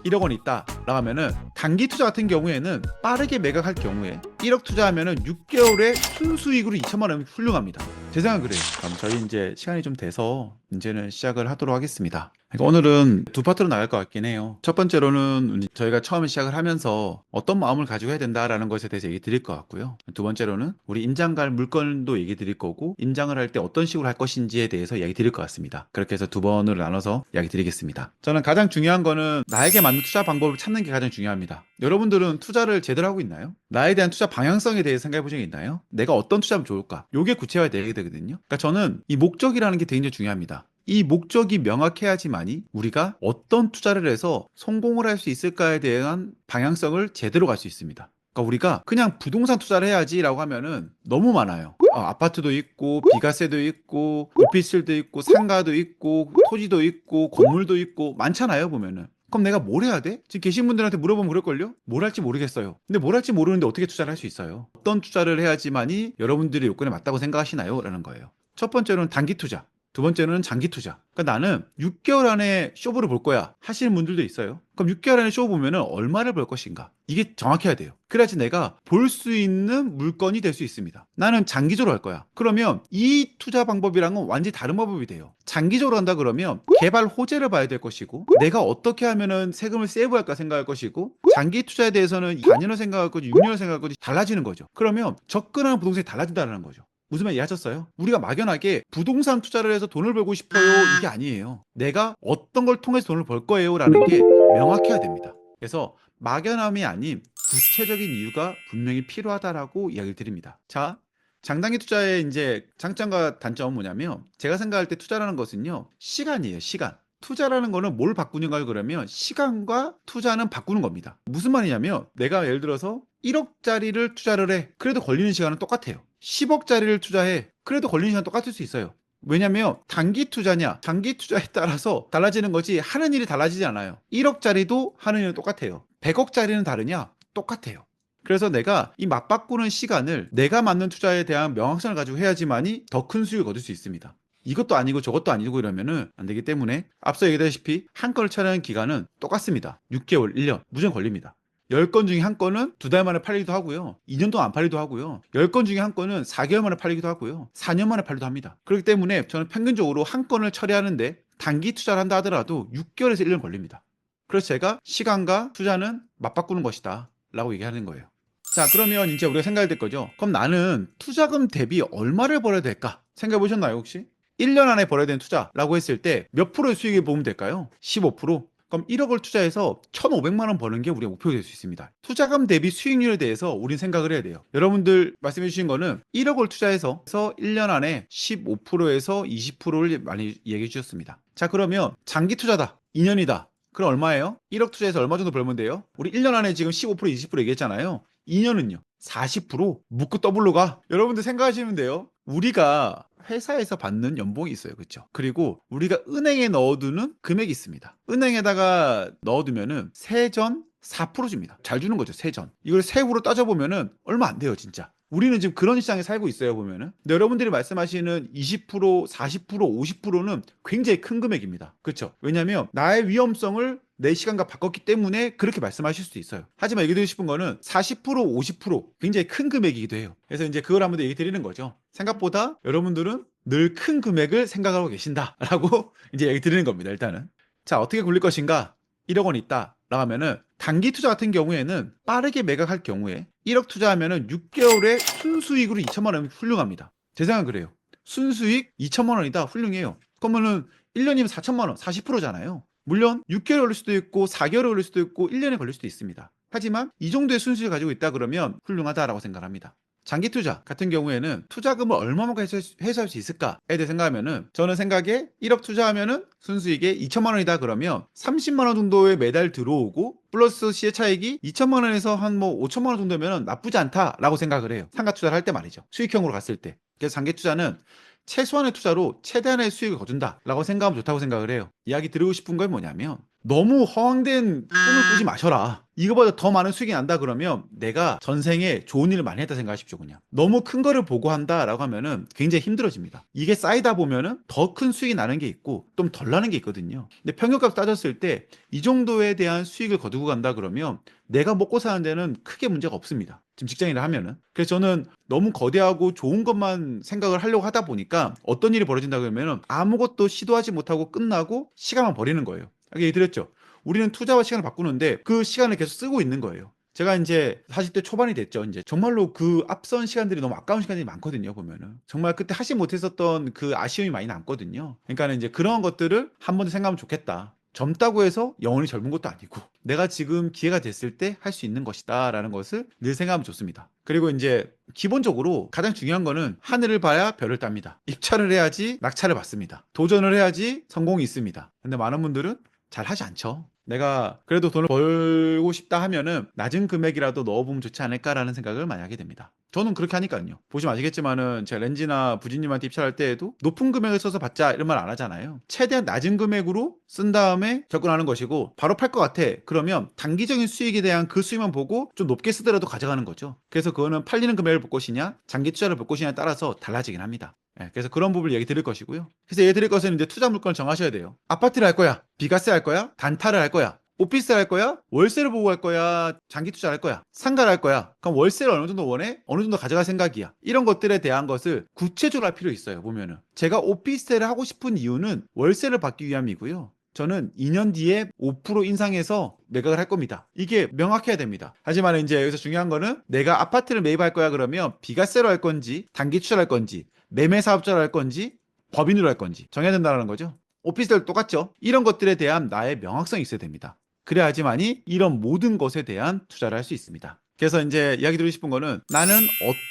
1억 원 있다 라고 하면은 단기 투자 같은 경우에는 빠르게 매각할 경우에 1억 투자하면은 6개월에 순수익으로 2천만 원이면 훌륭합니다. 제 생각은 그래요. 그럼 저희 이제 시간이 좀 돼서 이제는 시작을 하도록 하겠습니다. 그러니까 오늘은 두 파트로 나갈 것 같긴 해요. 첫 번째로는 저희가 처음에 시작을 하면서 어떤 마음을 가지고 해야 된다라는 것에 대해서 얘기 드릴 것 같고요. 두 번째로는 우리 임장 갈 물건도 얘기 드릴 거고 임장을 할 때 어떤 식으로 할 것인지에 대해서 이야기 드릴 것 같습니다. 그렇게 해서 두 번으로 나눠서 이야기 드리겠습니다. 저는 가장 중요한 거는 나에게 맞는 투자 방법을 찾는 게 가장 중요합니다. 여러분들은 투자를 제대로 하고 있나요? 나에 대한 투자 방향성에 대해서 생각해 보신 적 있나요? 내가 어떤 투자하면 좋을까? 이게 구체화되게 되거든요. 그러니까 저는 이 목적이라는 게 굉장히 중요합니다. 이 목적이 명확해야지만이 우리가 어떤 투자를 해서 성공을 할 수 있을까에 대한 방향성을 제대로 갈 수 있습니다. 그러니까 우리가 그냥 부동산 투자를 해야지라고 하면은 너무 많아요. 아파트도 있고 비과세도 있고 오피스텔도 있고 상가도 있고 토지도 있고 건물도 있고 많잖아요 보면은. 그럼 내가 뭘 해야 돼? 지금 계신 분들한테 물어보면 그럴걸요? 뭘 할지 모르겠어요. 근데 뭘 할지 모르는데 어떻게 투자를 할 수 있어요? 어떤 투자를 해야지만이 여러분들의 요건에 맞다고 생각하시나요? 라는 거예요. 첫 번째로는 단기 투자. 두 번째는 장기 투자. 그러니까 나는 6개월 안에 쇼부를 볼 거야 하시는 분들도 있어요. 그럼 6개월 안에 쇼 보면은 얼마를 벌 것인가? 이게 정확해야 돼요. 그래야지 내가 볼 수 있는 물건이 될 수 있습니다. 나는 장기적으로 할 거야. 그러면 이 투자 방법이랑은 완전히 다른 방법이 돼요. 장기적으로 한다 그러면 개발 호재를 봐야 될 것이고 내가 어떻게 하면은 세금을 세이브할까 생각할 것이고 장기 투자에 대해서는 4년을 생각할 거지 6년을 생각할 거지 달라지는 거죠. 그러면 접근하는 부동산이 달라진다는 거죠. 무슨 말 이해하셨어요? 우리가 막연하게 부동산 투자를 해서 돈을 벌고 싶어요 이게 아니에요. 내가 어떤 걸 통해서 돈을 벌 거예요 라는 게 명확해야 됩니다. 그래서 막연함이 아닌 구체적인 이유가 분명히 필요하다라고 이야기를 드립니다. 자, 장단기 투자의 이제 장점과 단점은 뭐냐면 제가 생각할 때 투자라는 것은요 시간이에요. 시간. 투자라는 거는 뭘 바꾸는가 그러면 시간과 투자는 바꾸는 겁니다. 무슨 말이냐면 내가 예를 들어서 1억짜리를 투자를 해. 그래도 걸리는 시간은 똑같아요. 10억짜리를 투자해. 그래도 걸리는 시간 똑같을 수 있어요. 왜냐면 단기 투자냐 장기 투자에 따라서 달라지는 거지 하는 일이 달라지지 않아요. 1억짜리도 하는 일은 똑같아요. 100억짜리는 다르냐? 똑같아요. 그래서 내가 이 맞바꾸는 시간을 내가 맞는 투자에 대한 명확성을 가지고 해야지만이 더 큰 수익을 거둘 수 있습니다. 이것도 아니고 저것도 아니고 이러면은 안 되기 때문에 앞서 얘기했다시피 한 건을 처리하는 기간은 똑같습니다. 6개월, 1년 무조건 걸립니다. 10건 중에 한 건은 2달 만에 팔리기도 하고요. 2년 동안 안 팔리기도 하고요. 10건 중에 한 건은 4개월 만에 팔리기도 하고요. 4년 만에 팔리기도 합니다. 그렇기 때문에 저는 평균적으로 한 건을 처리하는데 단기 투자를 한다 하더라도 6개월에서 1년 걸립니다. 그래서 제가 시간과 투자는 맞바꾸는 것이다 라고 얘기하는 거예요. 자, 그러면 이제 우리가 생각해야 될 거죠. 그럼 나는 투자금 대비 얼마를 벌어야 될까? 생각해 보셨나요, 혹시? 1년 안에 벌어야 되는 투자라고 했을 때 몇 프로의 수익을 보면 될까요? 15%? 그럼 1억을 투자해서 1,500만 원 버는 게 우리가 목표가 될 수 있습니다. 투자금 대비 수익률에 대해서 우린 생각을 해야 돼요. 여러분들 말씀해 주신 거는 1억을 투자해서 1년 안에 15%에서 20%를 많이 얘기해 주셨습니다. 자, 그러면 장기 투자다. 2년이다. 그럼 얼마예요? 1억 투자해서 얼마 정도 벌면 돼요? 우리 1년 안에 지금 15%, 20% 얘기했잖아요. 2년은요? 40% 묶고 더블로 가. 여러분들 생각하시면 돼요. 우리가 회사에서 받는 연봉이 있어요. 그렇죠? 그리고 우리가 은행에 넣어두는 금액이 있습니다. 은행에다가 넣어두면은 세전 4% 줍니다. 잘 주는 거죠. 세전. 이걸 세후로 따져보면은 얼마 안 돼요. 진짜. 우리는 지금 그런 시장에 살고 있어요. 보면은. 근데 여러분들이 말씀하시는 20%, 40%, 50%는 굉장히 큰 금액입니다. 그렇죠? 왜냐하면 나의 위험성을 내 시간과 바꿨기 때문에 그렇게 말씀하실 수도 있어요. 하지만 얘기 드리고 싶은 거는 40%, 50% 굉장히 큰 금액이기도 해요. 그래서 이제 그걸 한번 더 얘기 드리는 거죠. 생각보다 여러분들은 늘 큰 금액을 생각하고 계신다라고 이제 얘기 드리는 겁니다. 일단은. 자, 어떻게 굴릴 것인가? 1억 원 있다. 라고 하면은 단기 투자 같은 경우에는 빠르게 매각할 경우에 1억 투자하면은 6개월에 순수익으로 2천만 원이면 훌륭합니다. 제 생각은 그래요. 순수익 2천만 원이다. 훌륭해요. 그러면은 1년이면 4천만 원, 40%잖아요. 물론 6개월 걸릴 수도 있고 4개월 걸릴 수도 있고 1년에 걸릴 수도 있습니다. 하지만 이 정도의 순수익을 가지고 있다 그러면 훌륭하다라고 생각합니다. 장기 투자 같은 경우에는 투자금을 얼마만큼 해소할 수 있을까에 대해 생각하면은 저는 생각에 1억 투자하면은 순수익에 2천만 원이다 그러면 30만 원 정도에 매달 들어오고 플러스 시의 차익이 2천만 원에서 한 뭐 5천만 원 정도면 나쁘지 않다라고 생각을 해요. 상가 투자를 할 때 말이죠. 수익형으로 갔을 때. 그래서 장기 투자는 최소한의 투자로 최대한의 수익을 거둔다라고 생각하면 좋다고 생각을 해요. 이야기 드리고 싶은 건 뭐냐면 너무 허황된 꿈을 꾸지 마셔라. 이거보다 더 많은 수익이 난다 그러면 내가 전생에 좋은 일을 많이 했다 생각하십시오. 그냥 너무 큰 거를 보고 한다라고 하면은 굉장히 힘들어집니다. 이게 쌓이다 보면은 더 큰 수익이 나는 게 있고 좀 덜 나는 게 있거든요. 근데 평균값 따졌을 때 이 정도에 대한 수익을 거두고 간다 그러면 내가 먹고 사는 데는 크게 문제가 없습니다. 지금 직장인을 하면은. 그래서 저는 너무 거대하고 좋은 것만 생각을 하려고 하다 보니까 어떤 일이 벌어진다 그러면은 아무것도 시도하지 못하고 끝나고 시간만 버리는 거예요. 아까 얘기 드렸죠. 우리는 투자와 시간을 바꾸는데 그 시간을 계속 쓰고 있는 거예요. 제가 이제 40대 초반이 됐죠. 이제 정말로 그 앞선 시간들이 너무 아까운 시간들이 많거든요. 보면은 정말 그때 하지 못했었던 그 아쉬움이 많이 남거든요. 그러니까 이제 그런 것들을 한 번 더 생각하면 좋겠다. 젊다고 해서 영원히 젊은 것도 아니고 내가 지금 기회가 됐을 때 할 수 있는 것이다 라는 것을 늘 생각하면 좋습니다. 그리고 이제 기본적으로 가장 중요한 거는 하늘을 봐야 별을 땁니다. 입찰을 해야지 낙찰을 받습니다. 도전을 해야지 성공이 있습니다. 근데 많은 분들은 잘 하지 않죠. 내가 그래도 돈을 벌고 싶다 하면은 낮은 금액이라도 넣어보면 좋지 않을까라는 생각을 많이 하게 됩니다. 저는 그렇게 하니까요. 보시면 아시겠지만은 제가 렌지나 부지님한테 입찰할 때에도 높은 금액을 써서 받자 이런 말 안 하잖아요. 최대한 낮은 금액으로 쓴 다음에 접근하는 것이고 바로 팔 것 같아. 그러면 단기적인 수익에 대한 그 수익만 보고 좀 높게 쓰더라도 가져가는 거죠. 그래서 그거는 팔리는 금액을 볼 것이냐 장기 투자를 볼 것이냐에 따라서 달라지긴 합니다. 그래서 그런 부분을 얘기 드릴 것이고요. 그래서 얘기 드릴 것은 이제 투자 물건을 정하셔야 돼요. 아파트를 할 거야? 비과세 할 거야? 단타를 할 거야? 오피스를 할 거야? 월세를 보고 할 거야? 장기 투자를 할 거야? 상가를 할 거야? 그럼 월세를 어느 정도 원해? 어느 정도 가져갈 생각이야? 이런 것들에 대한 것을 구체적으로 할 필요 있어요. 보면은 제가 오피스텔을 하고 싶은 이유는 월세를 받기 위함이고요. 저는 2년 뒤에 5% 인상해서 매각을 할 겁니다. 이게 명확해야 됩니다. 하지만 이제 여기서 중요한 거는 내가 아파트를 매입할 거야 그러면 비과세로 할 건지 단기 투자를 할 건지 매매 사업자로 할 건지 법인으로 할 건지 정해야 된다는 거죠. 오피스텔 똑같죠. 이런 것들에 대한 나의 명확성이 있어야 됩니다. 그래야지만이 이런 모든 것에 대한 투자를 할 수 있습니다. 그래서 이제 이야기 드리고 싶은 거는 나는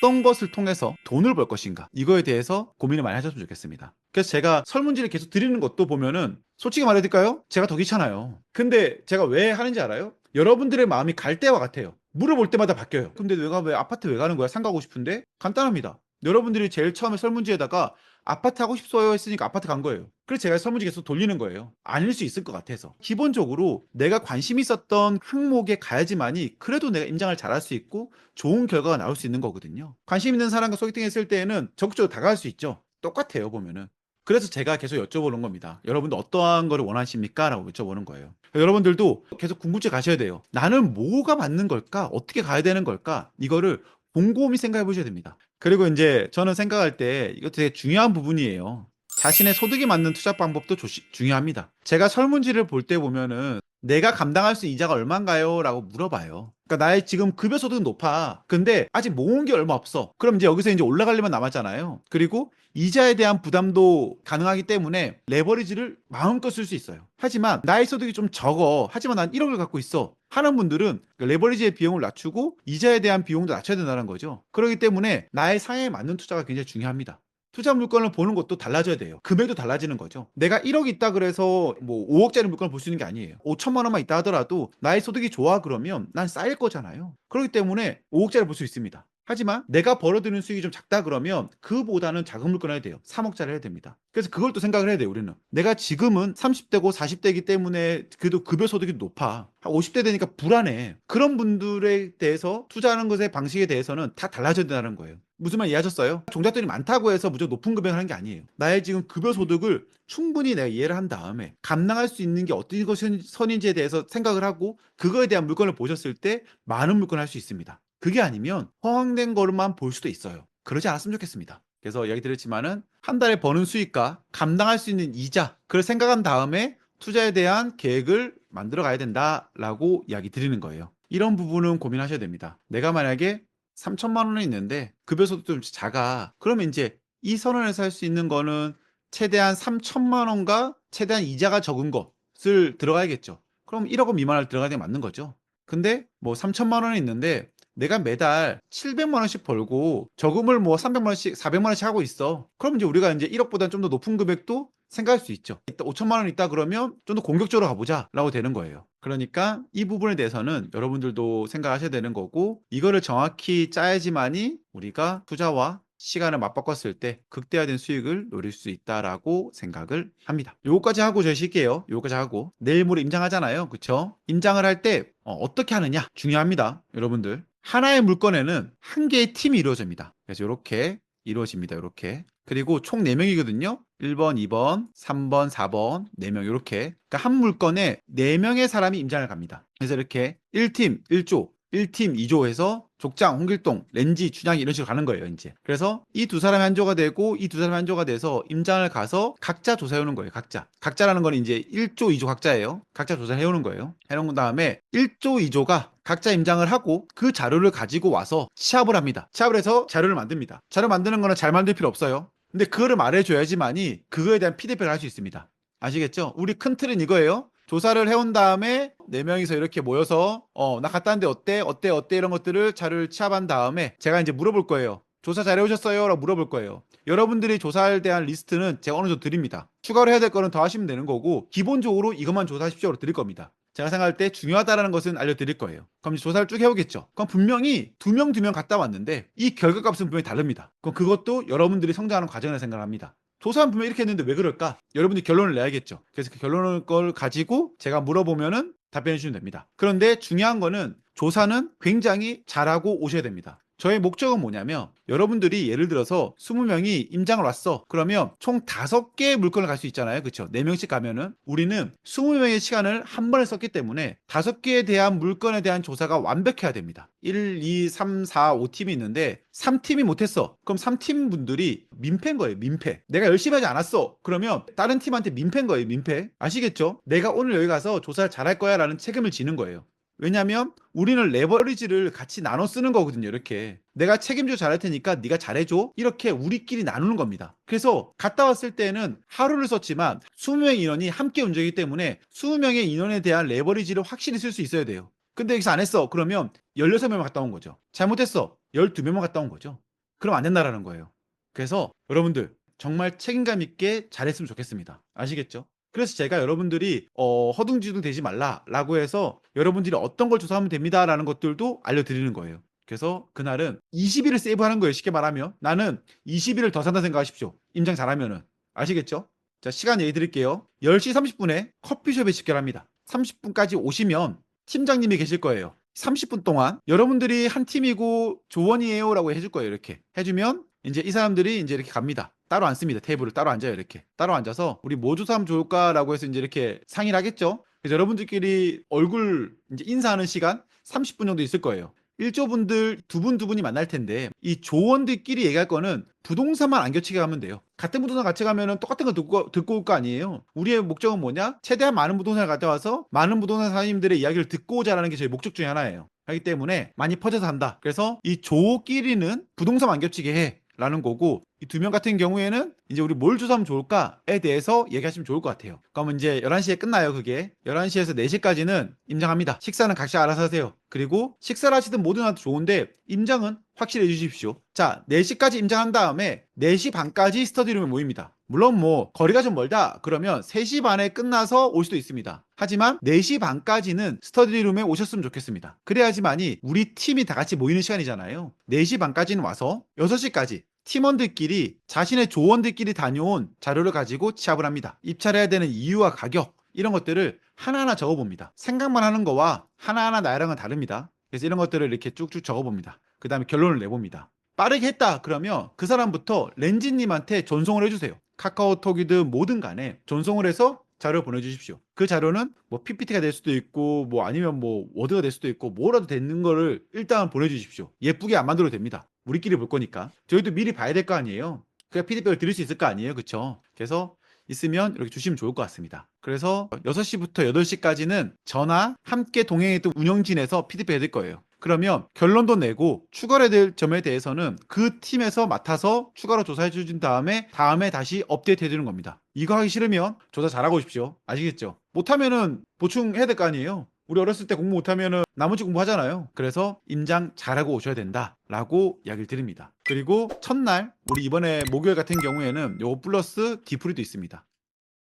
어떤 것을 통해서 돈을 벌 것인가 이거에 대해서 고민을 많이 하셨으면 좋겠습니다. 그래서 제가 설문지를 계속 드리는 것도 보면은 솔직히 말해드릴까요? 제가 더 귀찮아요. 근데 제가 왜 하는지 알아요? 여러분들의 마음이 갈 때와 같아요. 물어볼 때마다 바뀌어요. 근데 내가 왜 아파트 왜 가는 거야? 상가 가고 싶은데? 간단합니다. 여러분들이 제일 처음에 설문지에다가 아파트 하고 싶어요 했으니까 아파트 간 거예요. 그래서 제가 설문지 계속 돌리는 거예요. 아닐 수 있을 것 같아서. 기본적으로 내가 관심 있었던 항목에 가야지만이 그래도 내가 임장을 잘할 수 있고 좋은 결과가 나올 수 있는 거거든요. 관심 있는 사람과 소개팅했을 때에는 적극적으로 다가갈 수 있죠. 똑같아요 보면은. 그래서 제가 계속 여쭤보는 겁니다. 여러분들 어떠한 거를 원하십니까? 라고 여쭤보는 거예요. 여러분들도 계속 궁금증 가셔야 돼요. 나는 뭐가 맞는 걸까? 어떻게 가야 되는 걸까? 이거를 곰곰이 생각해 보셔야 됩니다. 그리고 이제 저는 생각할 때 이거 되게 중요한 부분이에요. 자신의 소득에 맞는 투자 방법도 중요합니다. 제가 설문지를 볼 때 보면은 내가 감당할 수 있는 이자가 얼마인가요? 라고 물어봐요. 그러니까 나의 지금 급여 소득은 높아. 근데 아직 모은 게 얼마 없어. 그럼 이제 여기서 이제 올라갈 일만 남았잖아요. 그리고 이자에 대한 부담도 가능하기 때문에 레버리지를 마음껏 쓸 수 있어요. 하지만 나의 소득이 좀 적어. 하지만 난 1억을 갖고 있어. 하는 분들은 레버리지의 비용을 낮추고 이자에 대한 비용도 낮춰야 된다는 거죠. 그렇기 때문에 나의 상황에 맞는 투자가 굉장히 중요합니다. 투자 물건을 보는 것도 달라져야 돼요. 금액도 달라지는 거죠. 내가 1억 있다 그래서 뭐 5억짜리 물건을 볼 수 있는 게 아니에요. 5천만 원만 있다 하더라도 나의 소득이 좋아 그러면 난 쌓일 거잖아요. 그렇기 때문에 5억짜리 볼 수 있습니다. 하지만 내가 벌어들이는 수익이 좀 작다 그러면 그보다는 작은 물건 해야 돼요. 3억짜리 해야 됩니다. 그래서 그걸 또 생각을 해야 돼요. 우리는 내가 지금은 30대고 40대이기 때문에 그래도 급여 소득이 높아. 50대 되니까 불안해. 그런 분들에 대해서 투자하는 것의 방식에 대해서는 다 달라져야 된다는 거예요. 무슨 말 이해하셨어요? 종잣돈이 많다고 해서 무조건 높은 금액을 하는 게 아니에요. 나의 지금 급여 소득을 충분히 내가 이해를 한 다음에 감당할 수 있는 게 어떤 것이 선인지에 대해서 생각을 하고 그거에 대한 물건을 보셨을 때 많은 물건을 할 수 있습니다. 그게 아니면 허황된 거로만 볼 수도 있어요. 그러지 않았으면 좋겠습니다. 그래서 이야기 드렸지만은 한 달에 버는 수익과 감당할 수 있는 이자 그걸 생각한 다음에 투자에 대한 계획을 만들어 가야 된다라고 이야기 드리는 거예요. 이런 부분은 고민하셔야 됩니다. 내가 만약에 3천만 원이 있는데 급여소득도 좀 작아. 그러면 이제 이 선언에서 할 수 있는 거는 최대한 3천만 원과 최대한 이자가 적은 것을 들어가야겠죠. 그럼 1억 원 미만을 들어가야 되는 게 맞는 거죠. 근데 뭐 3천만 원이 있는데 내가 매달 700만 원씩 벌고 저금을 뭐 300만 원씩, 400만 원씩 하고 있어. 그럼 이제 우리가 이제 1억보다 좀 더 높은 금액도 생각할 수 있죠. 5천만 원 있다 그러면 좀 더 공격적으로 가보자라고 되는 거예요. 그러니까 이 부분에 대해서는 여러분들도 생각하셔야 되는 거고 이거를 정확히 짜야지만이 우리가 투자와 시간을 맞바꿨을 때 극대화된 수익을 노릴 수 있다라고 생각을 합니다. 요거까지 하고 저희 쉴게요. 요거까지 하고 내일 모레 임장하잖아요. 그쵸? 임장을 할 때 어떻게 하느냐 중요합니다. 여러분들 하나의 물건에는 한 개의 팀이 이루어집니다. 그래서 이렇게 이루어집니다. 이렇게. 그리고 총 4명이거든요. 1번, 2번, 3번, 4번, 4명 이렇게. 그러니까 한 물건에 4명의 사람이 임장을 갑니다. 그래서 이렇게 1팀 1조, 1팀 2조 해서 족장, 홍길동, 렌지, 춘향이 이런 식으로 가는 거예요, 이제. 그래서 이 두 사람이 한 조가 되고 이 두 사람이 한 조가 돼서 임장을 가서 각자 조사해 오는 거예요, 각자. 각자라는 건 이제 1조, 2조 각자예요. 각자 조사해 오는 거예요. 해놓은 다음에 1조, 2조가 각자 임장을 하고 그 자료를 가지고 와서 시합을 합니다. 시합을 해서 자료를 만듭니다. 자료 만드는 거는 잘 만들 필요 없어요. 근데 그거를 말해줘야지만이 그거에 대한 피드백을 할 수 있습니다. 아시겠죠? 우리 큰 틀은 이거예요. 조사를 해온 다음에 4명이서 이렇게 모여서 나 갔다 왔는데 어때 이런 것들을 자료를 취합한 다음에 제가 이제 물어볼 거예요. 조사 잘해 오셨어요? 라고 물어볼 거예요. 여러분들이 조사에 대한 리스트는 제가 어느 정도 드립니다. 추가로 해야 될 거는 더 하시면 되는 거고 기본적으로 이것만 조사하십시오로 드릴 겁니다. 제가 생각할 때 중요하다라는 것은 알려드릴 거예요. 그럼 이제 조사를 쭉 해오겠죠. 그럼 분명히 두 명 갔다 왔는데 이 결과값은 분명히 다릅니다. 그럼 그것도 여러분들이 성장하는 과정이라 생각합니다. 조사는 분명히 이렇게 했는데 왜 그럴까? 여러분들이 결론을 내야겠죠. 그래서 그 결론을 걸 가지고 제가 물어보면은 답변해 주시면 됩니다. 그런데 중요한 거는 조사는 굉장히 잘하고 오셔야 됩니다. 저의 목적은 뭐냐면 여러분들이 예를 들어서 20명이 임장을 왔어. 그러면 총 5개의 물건을 갈 수 있잖아요. 그렇죠? 4명씩 가면은 우리는 20명의 시간을 한 번에 썼기 때문에 5개에 대한 물건에 대한 조사가 완벽해야 됩니다. 1, 2, 3, 4, 5팀이 있는데 3팀이 못했어. 그럼 3팀 분들이 민폐인 거예요. 민폐. 내가 열심히 하지 않았어. 그러면 다른 팀한테 민폐인 거예요. 민폐. 아시겠죠? 내가 오늘 여기 가서 조사를 잘할 거야 라는 책임을 지는 거예요. 왜냐면 우리는 레버리지를 같이 나눠 쓰는 거거든요. 이렇게 내가 책임져 잘할 테니까 네가 잘해줘 이렇게 우리끼리 나누는 겁니다. 그래서 갔다 왔을 때는 하루를 썼지만 20명의 인원이 함께 움직이기 때문에 20명의 인원에 대한 레버리지를 확실히 쓸 수 있어야 돼요. 근데 여기서 안 했어. 그러면 16명만 갔다 온 거죠. 잘못했어. 12명만 갔다 온 거죠. 그럼 안 된다라는 거예요. 그래서 여러분들 정말 책임감 있게 잘했으면 좋겠습니다. 아시겠죠? 그래서 제가 여러분들이 허둥지둥 되지 말라라고 해서 여러분들이 어떤 걸 조사하면 됩니다라는 것들도 알려드리는 거예요. 그래서 그날은 20일을 세이브하는 거예요. 쉽게 말하면 나는 20일을 더 산다 생각하십시오. 임장 잘하면은. 아시겠죠? 자, 시간 얘기 드릴게요. 10시 30분에 커피숍에 집결합니다. 30분까지 오시면 팀장님이 계실 거예요. 30분 동안 여러분들이 한 팀이고 조원이에요 라고 해줄 거예요. 이렇게 해주면 이제 이 사람들이 이제 이렇게 갑니다. 따로 앉습니다. 테이블을 따로 앉아요. 이렇게 따로 앉아서 우리 뭐 조사하면 좋을까라고 해서 이제 이렇게 상의를 하겠죠. 그래서 여러분들끼리 얼굴 이제 인사하는 시간 30분 정도 있을 거예요. 1조분들 두 분이 만날 텐데 이 조원들끼리 얘기할 거는 부동산만 안 겹치게 하면 돼요. 같은 부동산 같이 가면은 똑같은 거 듣고 올 거 아니에요. 우리의 목적은 뭐냐? 최대한 많은 부동산을 가져와서 많은 부동산 사장님들의 이야기를 듣고 오자라는 게 저희 목적 중에 하나예요. 하기 때문에 많이 퍼져서 한다. 그래서 이 조끼리는 부동산 안 겹치게 해. 라는 거고 이 2명 같은 경우에는 이제 우리 뭘 조사하면 좋을까에 대해서 얘기하시면 좋을 것 같아요. 그러면 이제 11시에 끝나요. 그게 11시에서 4시까지는 임장합니다. 식사는 각자 알아서 하세요. 그리고 식사를 하시든 뭐든 하도 좋은데 임장은 확실히 해주십시오. 자, 4시까지 임장한 다음에 4시 반까지 스터디룸에 모입니다. 물론 뭐 거리가 좀 멀다 그러면 3시 반에 끝나서 올 수도 있습니다. 하지만 4시 반까지는 스터디룸에 오셨으면 좋겠습니다. 그래야지만이 우리 팀이 다 같이 모이는 시간이잖아요. 4시 반까지는 와서 6시까지 팀원들끼리 자신의 조원들끼리 다녀온 자료를 가지고 취합을 합니다. 입찰해야 되는 이유와 가격 이런 것들을 하나하나 적어봅니다. 생각만 하는 거와 하나하나 나이랑은 다릅니다. 그래서 이런 것들을 이렇게 쭉쭉 적어봅니다. 그 다음에 결론을 내봅니다. 빠르게 했다 그러면 그 사람부터 렌지님한테 전송을 해주세요. 카카오톡이든 뭐든 간에 전송을 해서 자료 보내주십시오. 그 자료는 뭐 PPT가 될 수도 있고 뭐 아니면 뭐 워드가 될 수도 있고 뭐라도 되는 거를 일단 보내주십시오. 예쁘게 안 만들어도 됩니다. 우리끼리 볼 거니까 저희도 미리 봐야 될 거 아니에요. 그냥 피드백을 드릴 수 있을 거 아니에요. 그쵸? 그래서 있으면 이렇게 주시면 좋을 것 같습니다. 그래서 6시부터 8시까지는 저나 함께 동행했던 운영진에서 피드백 해드릴 거예요. 그러면 결론도 내고 추가해야 될 점에 대해서는 그 팀에서 맡아서 추가로 조사해 주신 다음에 다시 업데이트 해주는 겁니다. 이거 하기 싫으면 조사 잘하고 오십시오. 아시겠죠? 못하면은 보충해야 될 거 아니에요. 우리 어렸을 때 공부 못하면은 나머지 공부하잖아요. 그래서 임장 잘하고 오셔야 된다라고 이야기를 드립니다. 그리고 첫날 우리 이번에 목요일 같은 경우에는 요거 플러스 디프리도 있습니다.